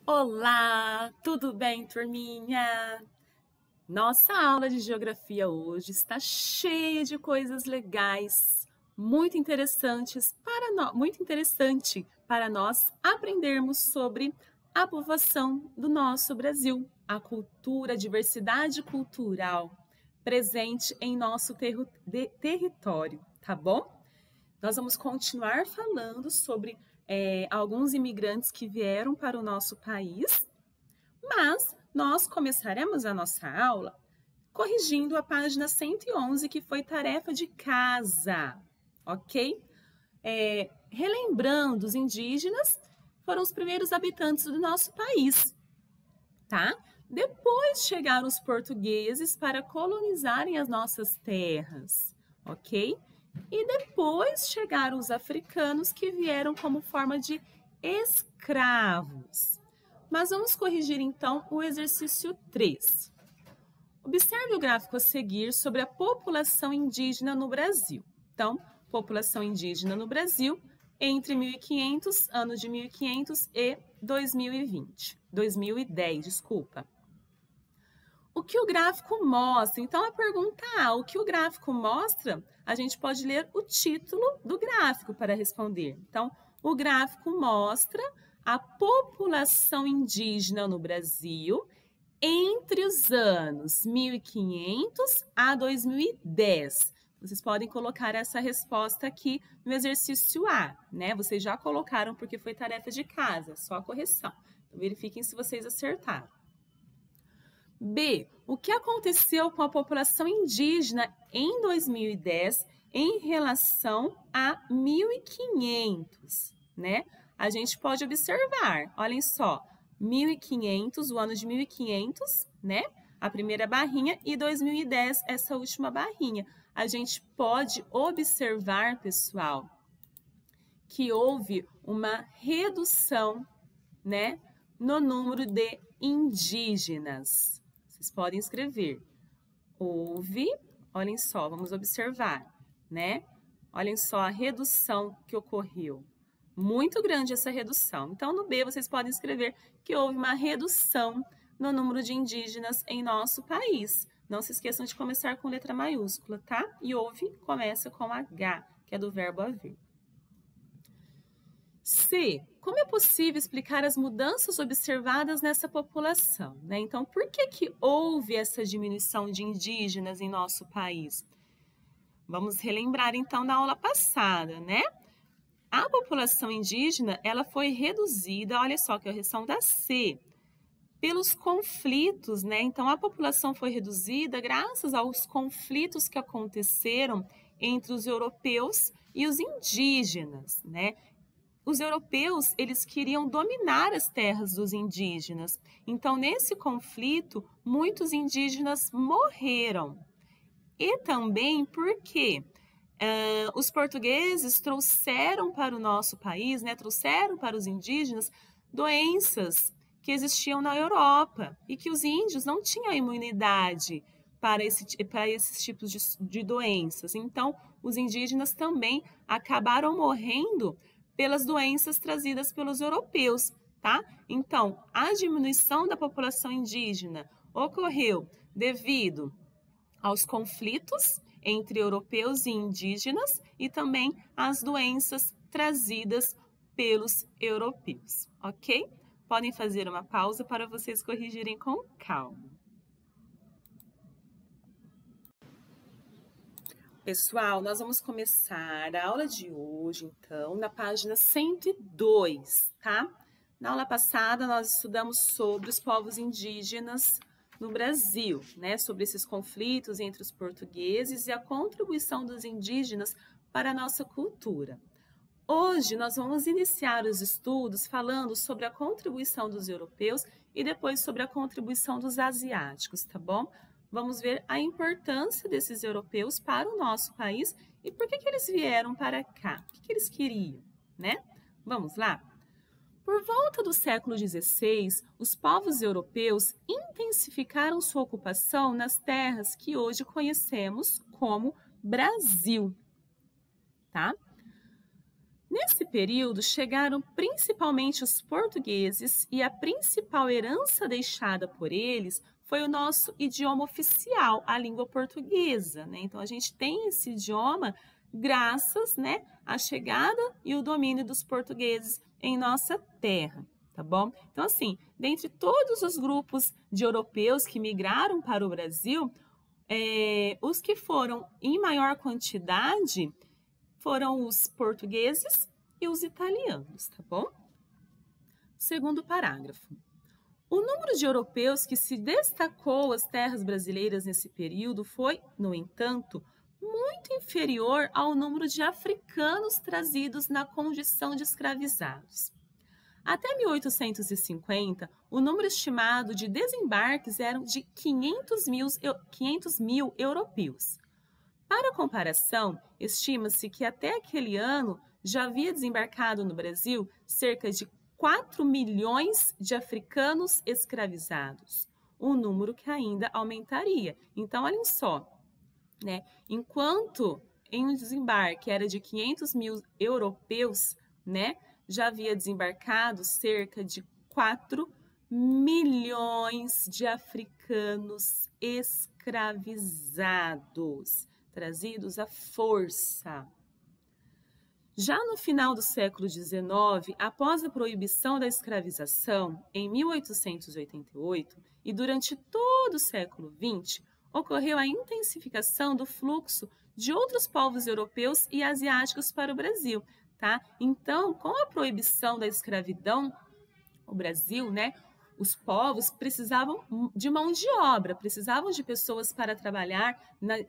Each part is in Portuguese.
Olá, tudo bem, turminha? Nossa aula de geografia hoje está cheia de coisas legais, muito interessante para nós aprendermos sobre a povoação do nosso Brasil, a cultura, a diversidade cultural presente em nosso território, tá bom? Nós vamos continuar falando sobre alguns imigrantes que vieram para o nosso país, mas nós começaremos a nossa aula corrigindo a página 111, que foi tarefa de casa, ok? Relembrando, os indígenas foram os primeiros habitantes do nosso país, tá? Depois chegaram os portugueses para colonizarem as nossas terras, ok? E depois chegaram os africanos que vieram como forma de escravos. Mas vamos corrigir então o exercício 3. Observe o gráfico a seguir sobre a população indígena no Brasil. Então, população indígena no Brasil entre 1500, anos de 1500 e 2010, desculpa. O que o gráfico mostra? Então, a pergunta A, o que o gráfico mostra? A gente pode ler o título do gráfico para responder. Então, o gráfico mostra a população indígena no Brasil entre os anos 1500 a 2010. Vocês podem colocar essa resposta aqui no exercício A, né? Vocês já colocaram porque foi tarefa de casa, só a correção. Então, verifiquem se vocês acertaram. B. O que aconteceu com a população indígena em 2010 em relação a 1500, né? A gente pode observar, olhem só, 1500, o ano de 1500, né? A primeira barrinha e 2010, essa última barrinha. A gente pode observar, pessoal, que houve uma redução, né, no número de indígenas. Vocês podem escrever. Houve, olhem só, vamos observar, né? Olhem só a redução que ocorreu. Muito grande essa redução. Então, no B, vocês podem escrever que houve uma redução no número de indígenas em nosso país. Não se esqueçam de começar com letra maiúscula, tá? E houve começa com H, que é do verbo haver. C. Como é possível explicar as mudanças observadas nessa população, né? Então, por que houve essa diminuição de indígenas em nosso país? Vamos relembrar, então, da aula passada, né? A população indígena, ela foi reduzida, olha só, que é a correção da C, pelos conflitos, né? Então, a população foi reduzida graças aos conflitos que aconteceram entre os europeus e os indígenas, né? Os europeus, eles queriam dominar as terras dos indígenas. Então, nesse conflito, muitos indígenas morreram. E também porque os portugueses trouxeram para o nosso país, né, trouxeram para os indígenas doenças que existiam na Europa e que os índios não tinham imunidade para esses tipos de doenças. Então, os indígenas também acabaram morrendo pelas doenças trazidas pelos europeus, tá? Então, a diminuição da população indígena ocorreu devido aos conflitos entre europeus e indígenas e também às doenças trazidas pelos europeus, ok? Podem fazer uma pausa para vocês corrigirem com calma. Pessoal, nós vamos começar a aula de hoje, então, na página 102, tá? Na aula passada, nós estudamos sobre os povos indígenas no Brasil, né? Sobre esses conflitos entre os portugueses e a contribuição dos indígenas para a nossa cultura. Hoje, nós vamos iniciar os estudos falando sobre a contribuição dos europeus e depois sobre a contribuição dos asiáticos, tá bom? Vamos ver a importância desses europeus para o nosso país e por que eles vieram para cá, o que eles queriam, né? Vamos lá? Por volta do século XVI, os povos europeus intensificaram sua ocupação nas terras que hoje conhecemos como Brasil, tá? Nesse período, chegaram principalmente os portugueses e a principal herança deixada por eles foi o nosso idioma oficial, a língua portuguesa, né? Então, a gente tem esse idioma graças, né, à chegada e o domínio dos portugueses em nossa terra, tá bom? Então, assim, dentre todos os grupos de europeus que migraram para o Brasil, os que foram em maior quantidade foram os portugueses e os italianos, tá bom? Segundo parágrafo. O número de europeus que se destacou às terras brasileiras nesse período foi, no entanto, muito inferior ao número de africanos trazidos na condição de escravizados. Até 1850, o número estimado de desembarques era de 500 mil europeus. Para comparação, estima-se que até aquele ano já havia desembarcado no Brasil cerca de 4 milhões de africanos escravizados, um número que ainda aumentaria. Então, olhem só, né? Enquanto em um desembarque era de 500 mil europeus, né, já havia desembarcado cerca de 4 milhões de africanos escravizados, trazidos à força. Já no final do século XIX, após a proibição da escravização, em 1888, e durante todo o século XX, ocorreu a intensificação do fluxo de outros povos europeus e asiáticos para o Brasil, tá? Então, com a proibição da escravidão, o Brasil, né, os povos precisavam de mão de obra, precisavam de pessoas para trabalhar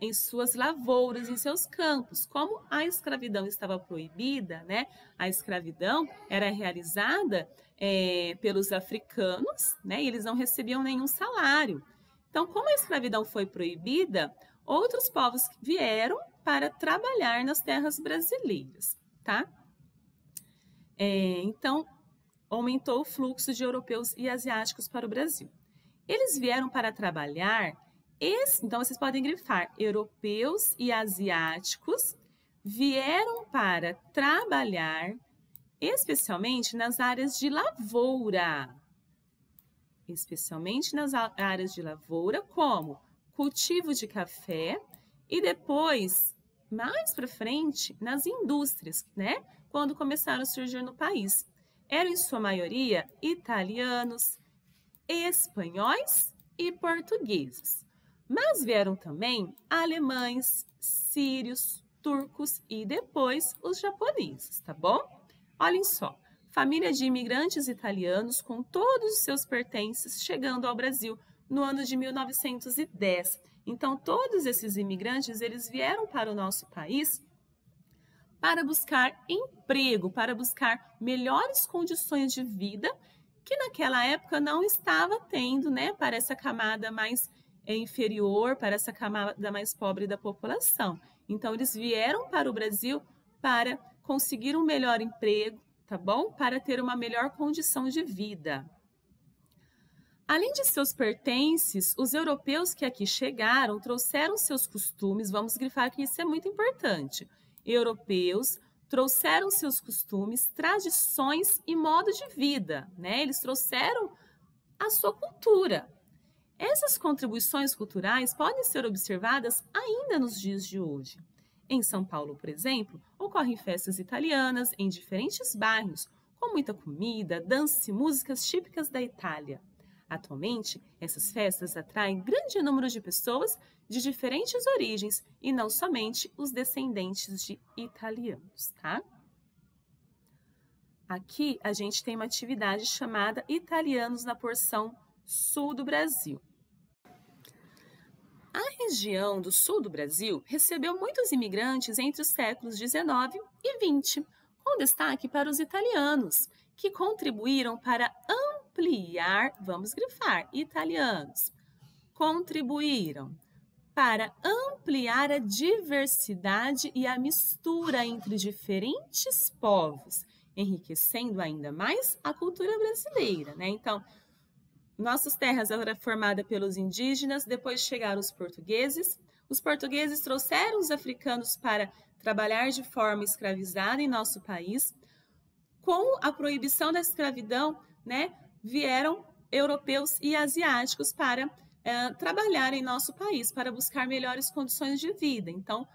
em suas lavouras, em seus campos. Como a escravidão estava proibida, né, a escravidão era realizada pelos africanos, né, e eles não recebiam nenhum salário. Então, como a escravidão foi proibida, outros povos vieram para trabalhar nas terras brasileiras, tá? Então, aumentou o fluxo de europeus e asiáticos para o Brasil. Eles vieram para trabalhar, então vocês podem grifar, europeus e asiáticos vieram para trabalhar, especialmente nas áreas de lavoura. Especialmente nas áreas de lavoura, como cultivo de café e depois, mais para frente, nas indústrias, né? Quando começaram a surgir no país. Eram, em sua maioria, italianos, espanhóis e portugueses. Mas vieram também alemães, sírios, turcos e depois os japoneses, tá bom? Olhem só, família de imigrantes italianos com todos os seus pertences chegando ao Brasil no ano de 1910. Então, todos esses imigrantes, eles vieram para o nosso país para buscar emprego, para buscar melhores condições de vida que naquela época não estava tendo, né, para essa camada mais inferior, para essa camada mais pobre da população. Então, eles vieram para o Brasil para conseguir um melhor emprego, tá bom? Para ter uma melhor condição de vida. Além de seus pertences, os europeus que aqui chegaram trouxeram seus costumes, vamos grifar que isso é muito importante. Europeus trouxeram seus costumes, tradições e modo de vida, né? Eles trouxeram a sua cultura. Essas contribuições culturais podem ser observadas ainda nos dias de hoje. Em São Paulo, por exemplo, ocorrem festas italianas em diferentes bairros, com muita comida, dança e músicas típicas da Itália. Atualmente, essas festas atraem grande número de pessoas de diferentes origens e não somente os descendentes de italianos, tá? Aqui a gente tem uma atividade chamada Italianos na porção sul do Brasil. A região do sul do Brasil recebeu muitos imigrantes entre os séculos 19 e 20, com destaque para os italianos, que contribuíram para ampliar, vamos grifar, italianos, contribuíram para ampliar a diversidade e a mistura entre diferentes povos, enriquecendo ainda mais a cultura brasileira, né? Então, nossas terras eram formadas pelos indígenas, depois chegaram os portugueses, Os portugueses trouxeram os africanos para trabalhar de forma escravizada em nosso país. Com a proibição da escravidão, né, vieram europeus e asiáticos para trabalhar em nosso país, para buscar melhores condições de vida. Então,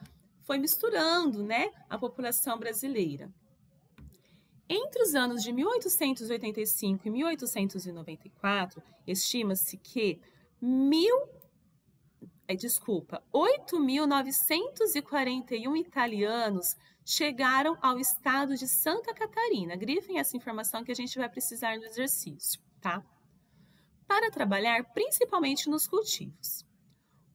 foi misturando, né, a população brasileira. Entre os anos de 1885 e 1894, estima-se que 8.941 italianos chegaram ao estado de Santa Catarina. Grifem essa informação que a gente vai precisar no exercício, tá? Para trabalhar principalmente nos cultivos.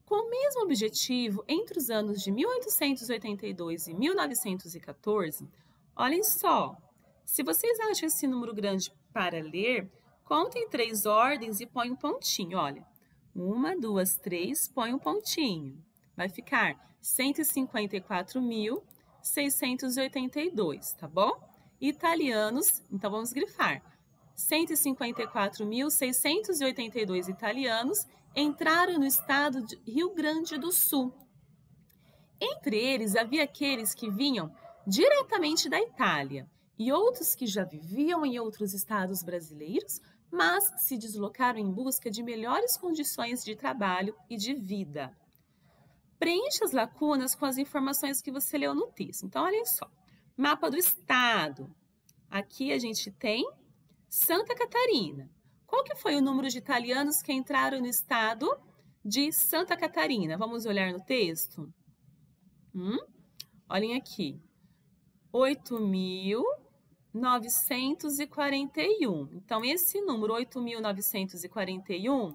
Com o mesmo objetivo, entre os anos de 1882 e 1914, olhem só, se vocês acham esse número grande para ler, contem 3 ordens e põe um pontinho, olha. 1, 2, 3, põe um pontinho. Vai ficar 154.682, tá bom? Italianos, então vamos grifar. 154.682 italianos entraram no estado de Rio Grande do Sul. Entre eles, havia aqueles que vinham diretamente da Itália e outros que já viviam em outros estados brasileiros, mas se deslocaram em busca de melhores condições de trabalho e de vida. Preencha as lacunas com as informações que você leu no texto. Então, olhem só. Mapa do estado. Aqui a gente tem Santa Catarina. Qual que foi o número de italianos que entraram no estado de Santa Catarina? Vamos olhar no texto? Olhem aqui. 8.941. Então, esse número 8.941,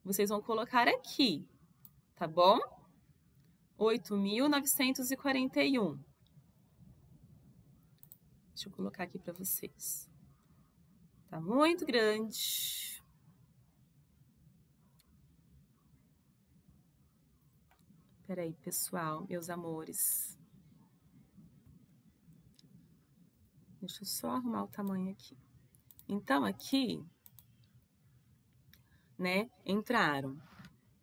vocês vão colocar aqui, tá bom? 8.941. Deixa eu colocar aqui para vocês. Tá muito grande. Peraí, pessoal, meus amores. Deixa eu só arrumar o tamanho aqui. Então, aqui, né, entraram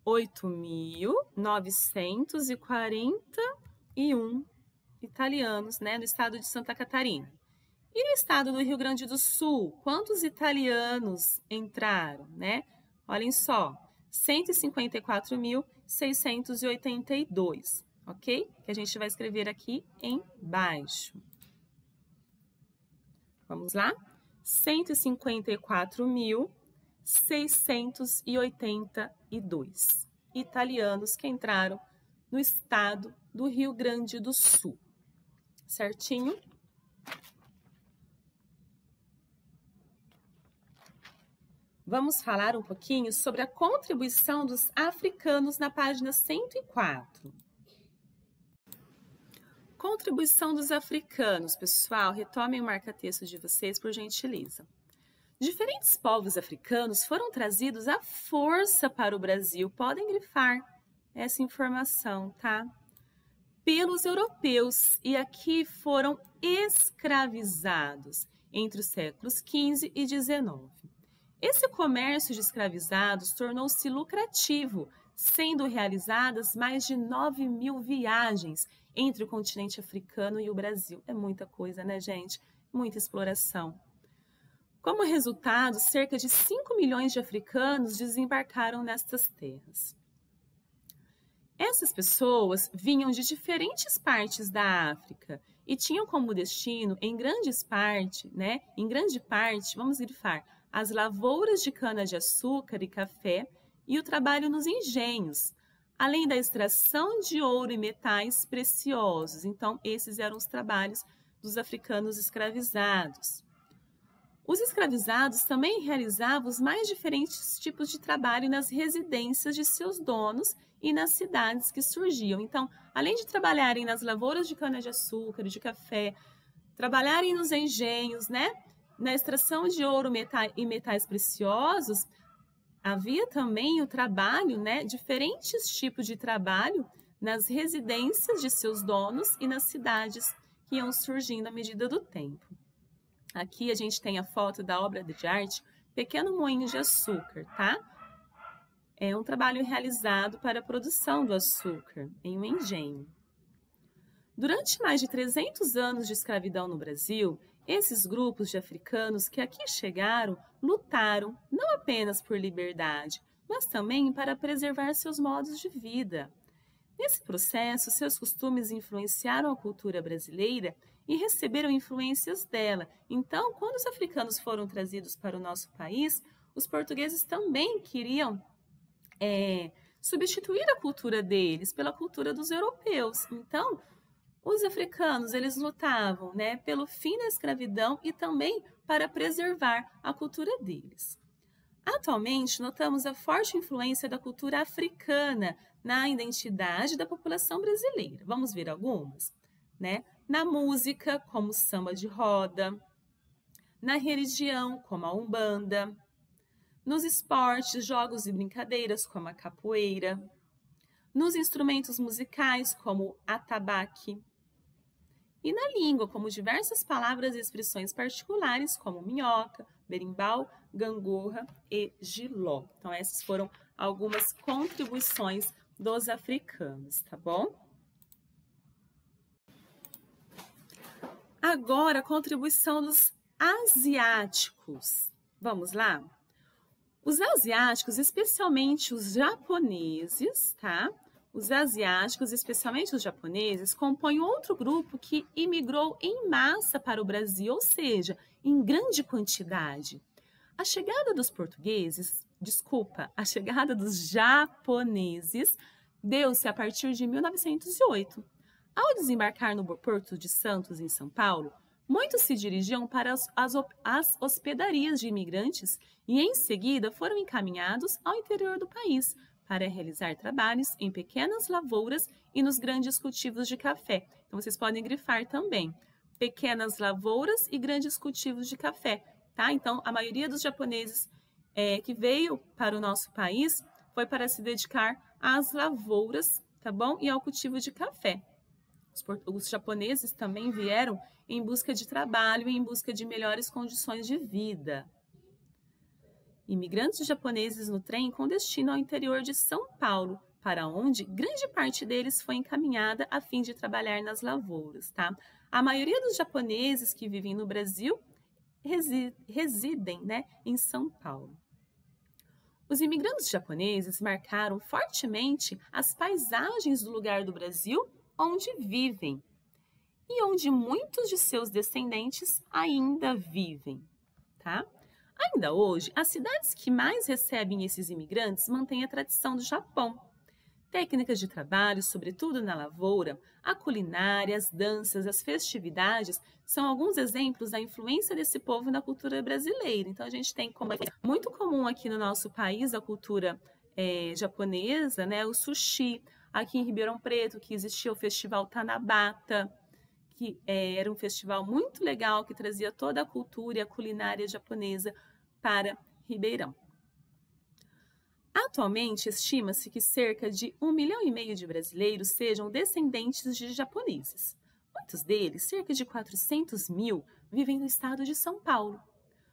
8.941 italianos, né, no estado de Santa Catarina. E no estado do Rio Grande do Sul, quantos italianos entraram, né? Olhem só, 154.682, ok? Que a gente vai escrever aqui embaixo. Vamos lá? 154.682 italianos que entraram no estado do Rio Grande do Sul. Certinho? Vamos falar um pouquinho sobre a contribuição dos africanos na página 104. Contribuição dos africanos, pessoal, retomem o marca-texto de vocês, por gentileza. Diferentes povos africanos foram trazidos à força para o Brasil, podem grifar essa informação, tá? Pelos europeus, e aqui foram escravizados entre os séculos XV e XIX. Esse comércio de escravizados tornou-se lucrativo, sendo realizadas mais de 9.000 viagens entre o continente africano e o Brasil. É muita coisa, né, gente? Muita exploração. Como resultado, cerca de 5 milhões de africanos desembarcaram nestas terras. Essas pessoas vinham de diferentes partes da África e tinham como destino, em grande parte, vamos grifar, as lavouras de cana-de-açúcar e café e o trabalho nos engenhos, além da extração de ouro e metais preciosos. Então, esses eram os trabalhos dos africanos escravizados. Os escravizados também realizavam os mais diferentes tipos de trabalho nas residências de seus donos e nas cidades que surgiam. Então, além de trabalharem nas lavouras de cana-de-açúcar e de café, trabalharem nos engenhos, né? Na extração de ouro e metais preciosos, havia também o trabalho, né? Diferentes tipos de trabalho nas residências de seus donos e nas cidades que iam surgindo à medida do tempo. Aqui a gente tem a foto da obra de arte Pequeno Moinho de Açúcar, tá? É um trabalho realizado para a produção do açúcar em um engenho. Durante mais de 300 anos de escravidão no Brasil, esses grupos de africanos que aqui chegaram lutaram não apenas por liberdade, mas também para preservar seus modos de vida. Nesse processo, seus costumes influenciaram a cultura brasileira e receberam influências dela. Então, quando os africanos foram trazidos para o nosso país, os portugueses também queriam substituir a cultura deles pela cultura dos europeus. Então, os africanos, eles lutavam, né, pelo fim da escravidão e também para preservar a cultura deles. Atualmente, notamos a forte influência da cultura africana na identidade da população brasileira. Vamos ver algumas, né? Na música, como o samba de roda, na religião, como a Umbanda, nos esportes, jogos e brincadeiras, como a capoeira, nos instrumentos musicais, como o atabaque, e na língua, como diversas palavras e expressões particulares, como minhoca, berimbau, gangorra e giló. Então, essas foram algumas contribuições dos africanos, tá bom? Agora, a contribuição dos asiáticos. Vamos lá? Os asiáticos, especialmente os japoneses, tá? Os asiáticos, especialmente os japoneses, compõem outro grupo que imigrou em massa para o Brasil, ou seja, em grande quantidade. A chegada dos japoneses deu-se a partir de 1908. Ao desembarcar no Porto de Santos, em São Paulo, muitos se dirigiam para as hospedarias de imigrantes e, em seguida, foram encaminhados ao interior do país para realizar trabalhos em pequenas lavouras e nos grandes cultivos de café. Então, vocês podem grifar também, pequenas lavouras e grandes cultivos de café, tá? Então, a maioria dos japoneses que veio para o nosso país foi para se dedicar às lavouras, tá bom? E ao cultivo de café. Os japoneses também vieram em busca de trabalho e em busca de melhores condições de vida. Imigrantes japoneses no trem com destino ao interior de São Paulo, para onde grande parte deles foi encaminhada a fim de trabalhar nas lavouras, tá? A maioria dos japoneses que vivem no Brasil residem, né, em São Paulo. Os imigrantes japoneses marcaram fortemente as paisagens do lugar do Brasil onde vivem e onde muitos de seus descendentes ainda vivem, tá? Ainda hoje, as cidades que mais recebem esses imigrantes mantêm a tradição do Japão. Técnicas de trabalho, sobretudo na lavoura, a culinária, as danças, as festividades, são alguns exemplos da influência desse povo na cultura brasileira. Então, a gente tem como muito comum aqui no nosso país a cultura japonesa, né? O sushi. Aqui em Ribeirão Preto, que existia o Festival Tanabata, que era um festival muito legal, que trazia toda a cultura e a culinária japonesa para Ribeirão. Atualmente, estima-se que cerca de 1,5 milhão de brasileiros sejam descendentes de japoneses. Muitos deles, cerca de 400 mil, vivem no estado de São Paulo.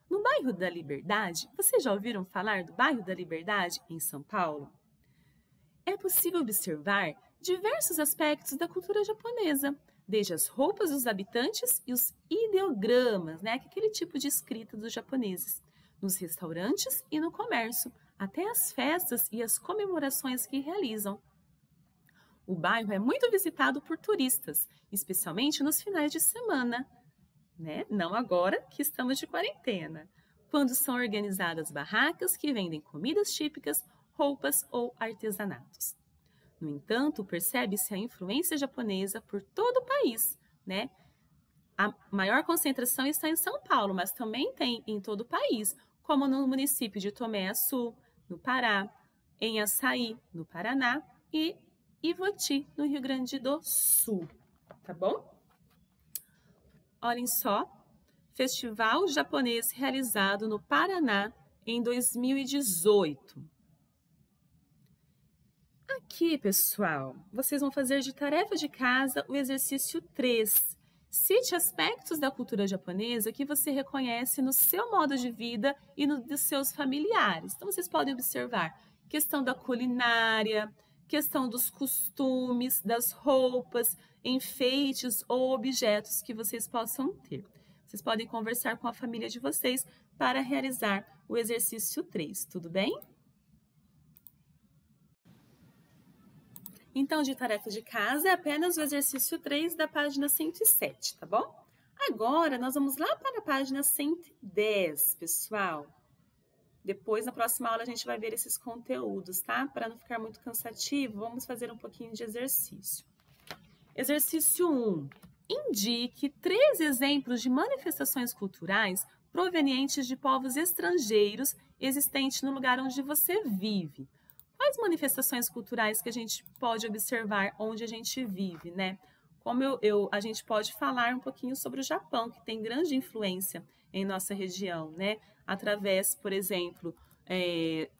No bairro da Liberdade, vocês já ouviram falar do bairro da Liberdade em São Paulo? É possível observar diversos aspectos da cultura japonesa, desde as roupas dos habitantes e os ideogramas, né, aquele tipo de escrita dos japoneses, nos restaurantes e no comércio, até as festas e as comemorações que realizam. O bairro é muito visitado por turistas, especialmente nos finais de semana, né? Não agora que estamos de quarentena, quando são organizadas barracas que vendem comidas típicas, roupas ou artesanatos. No entanto, percebe-se a influência japonesa por todo o país, né? A maior concentração está em São Paulo, mas também tem em todo o país, como no município de Tomé-Açu, no Pará, em Açaí, no Paraná, e Ivoti, no Rio Grande do Sul, tá bom? Olhem só, festival japonês realizado no Paraná em 2018. Aqui, pessoal, vocês vão fazer de tarefa de casa o exercício 3. Cite aspectos da cultura japonesa que você reconhece no seu modo de vida e no dos seus familiares. Então, vocês podem observar questão da culinária, questão dos costumes, das roupas, enfeites ou objetos que vocês possam ter. Vocês podem conversar com a família de vocês para realizar o exercício 3, tudo bem? Então, de tarefa de casa é apenas o exercício 3 da página 107, tá bom? Agora, nós vamos lá para a página 110, pessoal. Depois, na próxima aula, a gente vai ver esses conteúdos, tá? Para não ficar muito cansativo, vamos fazer um pouquinho de exercício. Exercício 1. Indique 3 exemplos de manifestações culturais provenientes de povos estrangeiros existentes no lugar onde você vive. Quais manifestações culturais que a gente pode observar onde a gente vive, né? Como a gente pode falar um pouquinho sobre o Japão, que tem grande influência em nossa região, né? Através, por exemplo,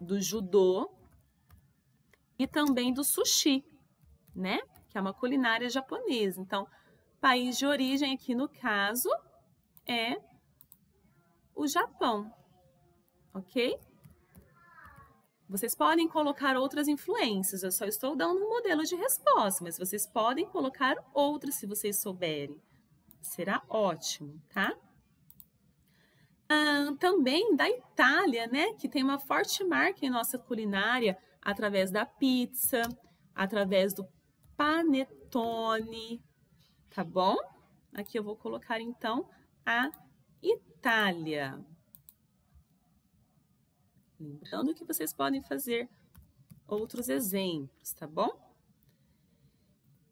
do judô e também do sushi, né? Que é uma culinária japonesa. Então, país de origem aqui no caso é o Japão, ok? Vocês podem colocar outras influências, eu só estou dando um modelo de resposta, mas vocês podem colocar outras se vocês souberem. Será ótimo, tá? Também da Itália, né? Que tem uma forte marca em nossa culinária através da pizza, através do panetone, tá bom? Aqui eu vou colocar então a Itália. Lembrando que vocês podem fazer outros exemplos, tá bom?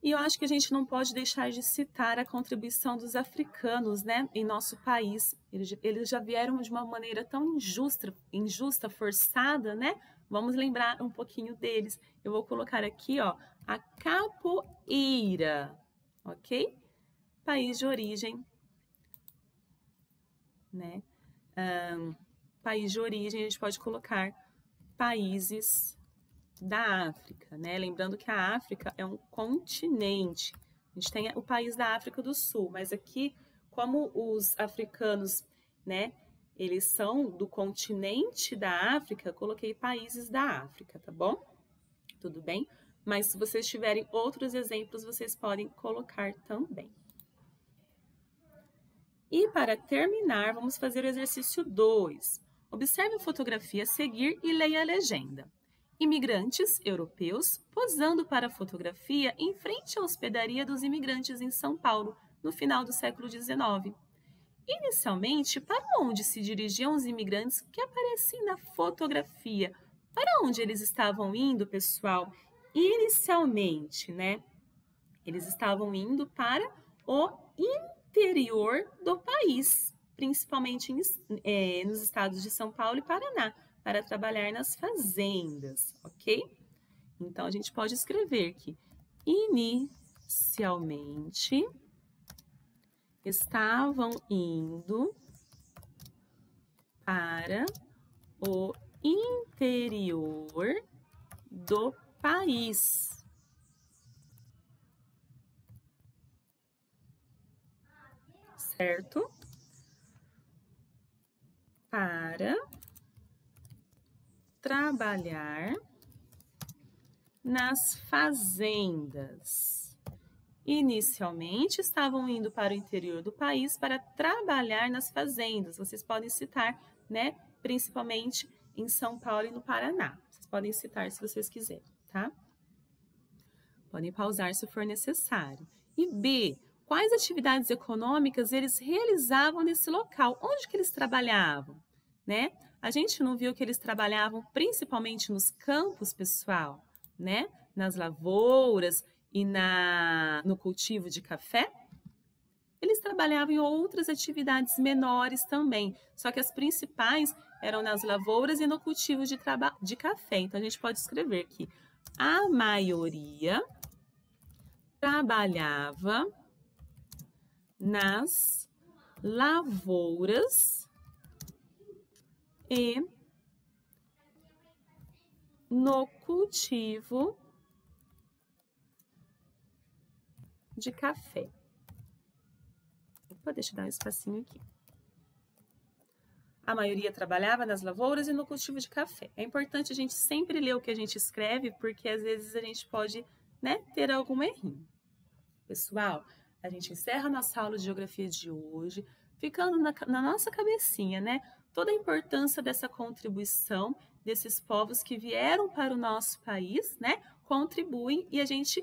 E eu acho que a gente não pode deixar de citar a contribuição dos africanos, né, em nosso país. Eles já vieram de uma maneira tão injusta, forçada, né? Vamos lembrar um pouquinho deles. Eu vou colocar aqui, ó, a capoeira, ok? País de origem, né? País de origem, a gente pode colocar países da África, né? Lembrando que a África é um continente. A gente tem o país da África do Sul, mas aqui, como os africanos, né, eles são do continente da África, coloquei países da África, tá bom? Tudo bem? Mas se vocês tiverem outros exemplos, vocês podem colocar também. E para terminar, vamos fazer o exercício 2. Observe a fotografia a seguir e leia a legenda. Imigrantes europeus posando para a fotografia em frente à hospedaria dos imigrantes em São Paulo, no final do século XIX. Inicialmente, para onde se dirigiam os imigrantes que aparecem na fotografia? Para onde eles estavam indo, pessoal? Inicialmente, né? Eles estavam indo para o interior do país, principalmente nos estados de São Paulo e Paraná, para trabalhar nas fazendas, ok? Então, a gente pode escrever que inicialmente estavam indo para o interior do país. Certo? Para trabalhar nas fazendas. Inicialmente estavam indo para o interior do país para trabalhar nas fazendas. Vocês podem citar, né, principalmente em São Paulo e no Paraná. Vocês podem citar se vocês quiserem, tá? Podem pausar se for necessário. E B, quais atividades econômicas eles realizavam nesse local? Onde que eles trabalhavam, né? A gente não viu que eles trabalhavam principalmente nos campos, pessoal, né? Nas lavouras e no cultivo de café? Eles trabalhavam em outras atividades menores também, só que as principais eram nas lavouras e no cultivo de café. Então, a gente pode escrever que a maioria trabalhava nas lavouras e no cultivo de café. Opa, deixa eu dar um espacinho aqui. A maioria trabalhava nas lavouras e no cultivo de café. É importante a gente sempre ler o que a gente escreve, porque às vezes a gente pode, né, ter algum errinho. Pessoal, a gente encerra a nossa aula de geografia de hoje, ficando na nossa cabecinha, né? Toda a importância dessa contribuição desses povos que vieram para o nosso país, né? Contribuem e a gente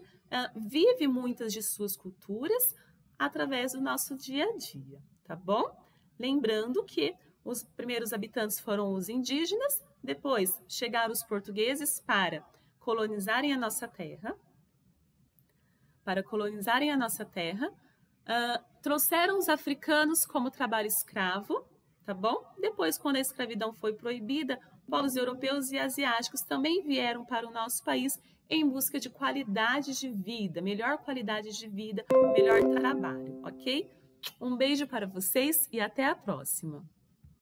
vive muitas de suas culturas através do nosso dia a dia, tá bom? Lembrando que os primeiros habitantes foram os indígenas, depois chegaram os portugueses para colonizarem a nossa terra. Trouxeram os africanos como trabalho escravo, tá bom? Depois, quando a escravidão foi proibida, povos europeus e asiáticos também vieram para o nosso país em busca de qualidade de vida, melhor qualidade de vida, melhor trabalho, ok? Um beijo para vocês e até a próxima!